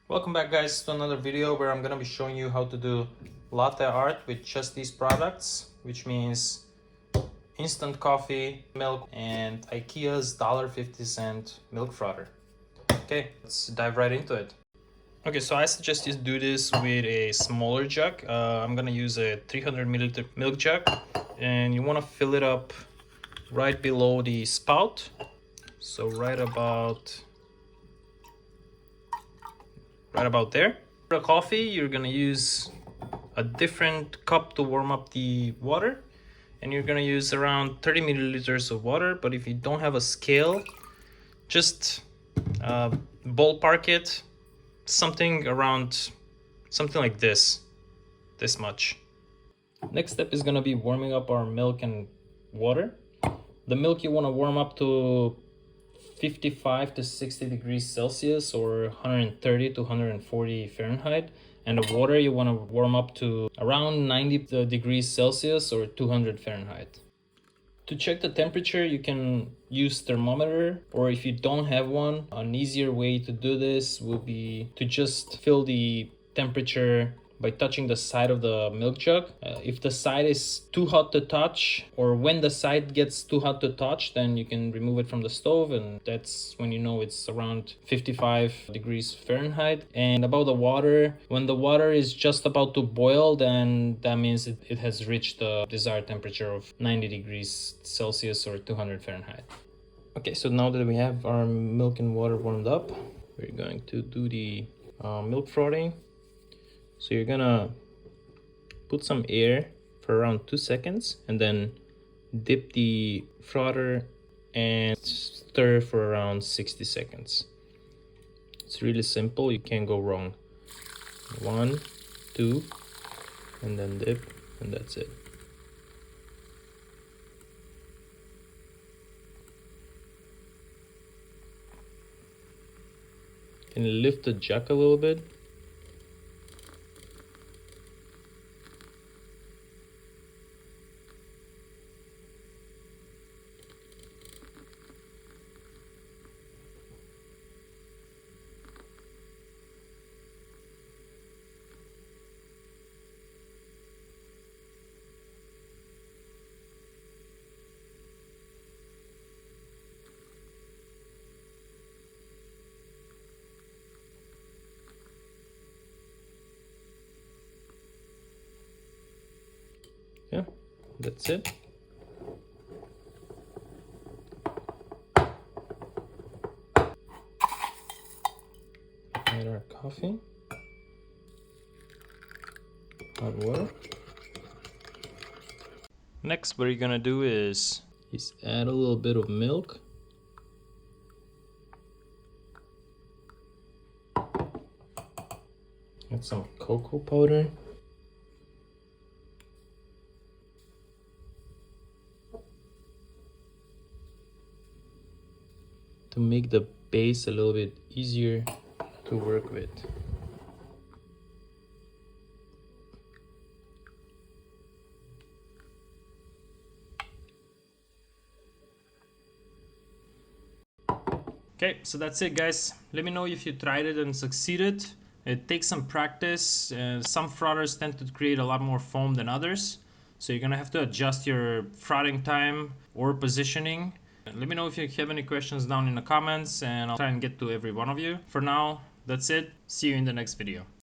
Welcome back, guys, to another video where I'm gonna be showing you how to do latte art with just these products, which means instant coffee, milk, and IKEA's $1.50 milk frother. Okay, let's dive right into it. Okay, so I suggest you do this with a smaller jug. I'm gonna use a 300 milliliter milk jug, and you wanna fill it up right below the spout. So right about there. For the coffee, you're gonna use a different cup to warm up the water, and you're gonna use around 30 milliliters of water. But if you don't have a scale, just ballpark it, something like this much. Next step is gonna be warming up our milk and water. The milk you want to warm up to 55 to 60 degrees Celsius or 130 to 140 Fahrenheit. And the water you want to warm up to around 90 degrees Celsius or 200 Fahrenheit. To check the temperature, you can use thermometer, or if you don't have one, an easier way to do this will be to just feel the temperature by touching the side of the milk jug. If the side is too hot to touch, or when the side gets too hot to touch, then you can remove it from the stove, and that's when you know it's around 55 degrees Fahrenheit. And about the water, when the water is just about to boil, then that means it has reached the desired temperature of 90 degrees Celsius or 200 Fahrenheit. Okay, so now that we have our milk and water warmed up, we're going to do the milk frothing. So you're gonna put some air for around 2 seconds and then dip the frother and stir for around 60 seconds. It's really simple, you can't go wrong. 1, 2, and then dip, and that's it. Can you lift the jug a little bit? Yeah, that's it. Add our coffee, hot water. Next, what you're gonna do is add a little bit of milk. Add some cocoa powder. To make the base a little bit easier to work with. Okay, so that's it, guys. Let me know if you tried it and succeeded. It takes some practice. Some frothers tend to create a lot more foam than others, so you're gonna have to adjust your frothing time or positioning. Let me know if you have any questions down in the comments, and I'll try and get to every one of you. For now, that's it. See you in the next video.